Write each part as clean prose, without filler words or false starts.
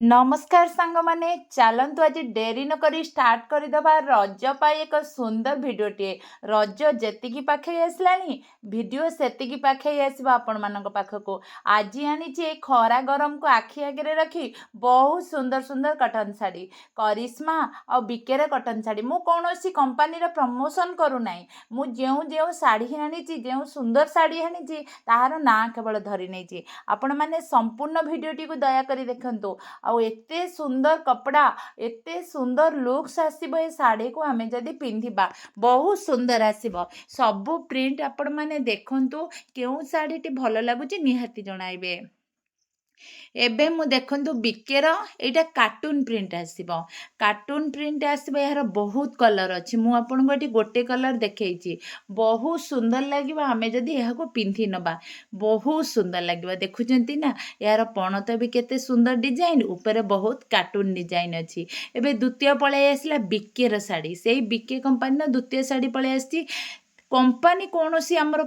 नमस्कार सांग माने चलतु आज डेरी न करी स्टार्ट करदे रज पाई एक सुंदर भिडटे रज जी पाखे आसला भिडियो से पाखे आसो आपण मान पाखक आज आनी खरा गरम को आखि आगे रखी बहुत सुंदर सुंदर कटन शाढ़ी करिश्मा और बिकेर कटन शाढ़ी मु कौन कंपानी प्रमोशन करूना मु जो शाढ़ी आनी जो सुंदर शाढ़ी आनी तार ना केवल धरी नहीं आपण मैंने संपूर्ण भिडटी को दयाकोरी देखु एते सुंदर कपड़ा एते सुंदर लुक्स आसीबो ए साड़ी को आमे जदी पिंधिबा बहुत सुंदर आसीबो सबु प्रिंट आपण माने देखंतु केउ साड़ी टी भलो लागुची निहाती जणाइबे। एबे मु देखंतु बिकेर एटा कार्टून प्रिंट आसीबो कार्टून प्रिंट आसीबो यार बहुत कलर अछि मु आपन गोटी गोटे कलर देखैछि बहुत सुंदर लागिबो आमे जदी एहा को पिंथि नबा बहुत सुंदर लागिबो देखुचंती ना यार पणत भी केते सुंदर डिजाइन ऊपर बहुत कार्टून डिजाइन अछि। एबे द्वितीय पळे आसला बिकेर साड़ी सेही बिके कंपनी ना द्वितीय साड़ी पळे आछि कंपानी कौन सी आमर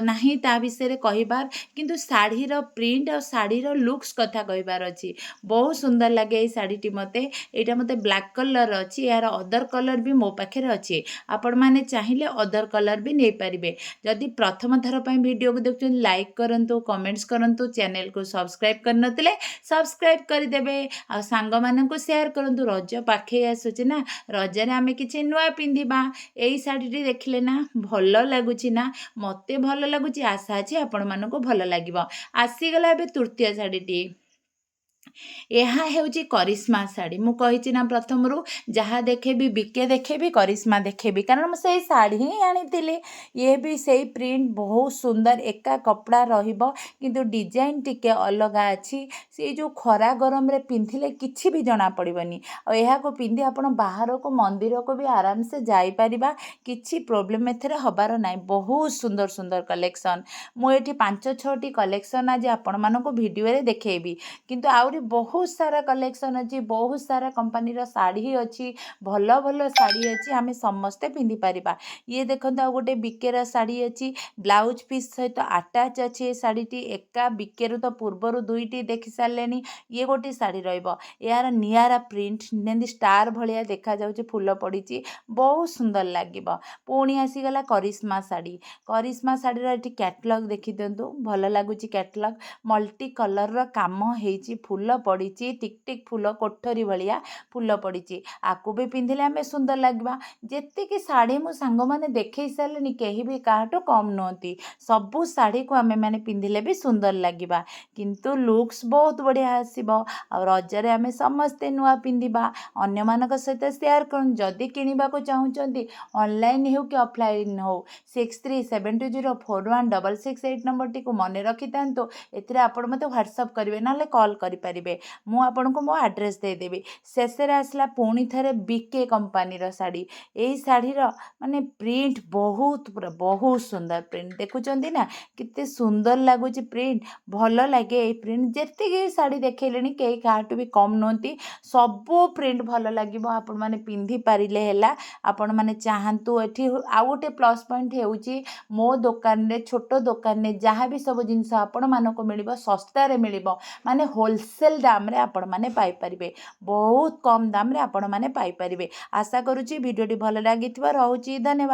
नहीं ता विषय कहबार किंतु शाढ़ीर प्रिंट और शाढ़ीर लुक्स कथा कहबार अच्छी बहुत सुंदर लगे ये शाढ़ी मते यहाँ मते ब्लैक कलर अच्छी यार अदर कलर भी मो पाखे अच्छे आपण मैंने चाहिए अदर कलर भी नहीं पारे जदि प्रथम थर पर वीडियो को देखते लाइक करूँ कमेंट्स करूँ चैनल को सब्सक्राइब करनते सब्सक्राइब करदेवे आ सांग मानक शेयर करूँ रज पाखे आसूचे ना रजरे आम कि नुआ पिंधिबा यही शाढ़ी देखिले ना भल लगुच ना मते भल लगुच आशा अच्छे आपण मानक भल लगे आसीगला ए तृतीय शाढ़ी यह हेउची करिश्मा शाढ़ी मु कही ना प्रथम रू जहाँ देखेबी बिके देखेबी करिश्मा देखेबी कारण मुझे शाढ़ी ही आनी ये भी सही प्रिंट बहुत सुंदर एका कपड़ा रहिबो किंतु डिजाइन टिके अलग अच्छी से जो खरा गरम रे पिंधिले किछि भी जना पड़िबनी और यह को पिंधि आपण बाहर को मंदिर को भी आराम से जाई परिबा किछि प्रॉब्लम एथरे हबार नाही बहुत सुंदर सुंदर कलेक्शन मु एठी 5-6टी कलेक्शन आज आपण मानको वीडियो रे देखेबी किंतु आउरी बहुत सारा कलेक्शन अच्छी बहुत सारा कंपानी शाढ़ी अच्छी भल भल शाढ़ी अच्छी आम समस्ते पिंधि पारिबा। ये देखते आ गोटे बिकेर शाढ़ी अच्छी ब्लाउज पीस सहित आटाच अच्छी शाढ़ी एका बिकेर तो पूर्वर दुईटी देखी सारे ये गोटे शाढ़ी यार नियारा प्रिंट जेमती स्टार भाया देखा जाउची फूल पड़ी बहुत सुंदर लगे पुणी आसीगला करिश्मा शाढ़ीर ये कैटलॉग देखी दिंतु भल लगुच कैटलॉग मल्टी कलर काम है फूल पड़ी टिक टिक फूल कोठरी भाया फूल पड़ी आपको भी पिंधिले आम सुंदर लगे जी शाढ़ी मो सांग मैंने देखे सारे कहीं भी काटो कम नुहति सबू शाढ़ी को आम मैंने पिंधिले भी सुंदर लगे किंतु लुक्स बहुत बढ़िया आसो रजरे आम समस्ते नुआ पिंधिबा अन्य मानक सहित शेयर कर जदि किणवा चाहूँगी ऑनलाइन हो कि ऑफलाइन हो 6372041668 नंबर टी मन रखी था एतिर मत व्हाट्सअप करेंगे ना कॉल करें मु आपन को मो एड्रेस देदेवी शेष आसला पुणी थे बिके कंपानी शाढ़ी यही शाढ़ीर माने प्रिंट बहुत पूरा बहुत सुंदर प्रिंट देखुं ना कितने सुंदर लगुच प्रिंट भल लगे ये प्रिंट जी शाढ़ी देखले कई काटू भी कम नुहति सबू प्रिंट भल लगे आपण मैंने पिंधि पारे है आपण मैंने चाहतु ये आउ गोटे प्लस पॉइंट होउची मो दुकान रे छोट दुकान रे जहाँ भी सब जिनस आपण मानक मिल सस्तार मिल माने होलसेल दाम रे आपण माने पाई परिबे बहुत कम दाम रे आपण माने पाई परिबे आशा करूची वीडियोटी भल लागिथिबा रहउची धन्यवाद।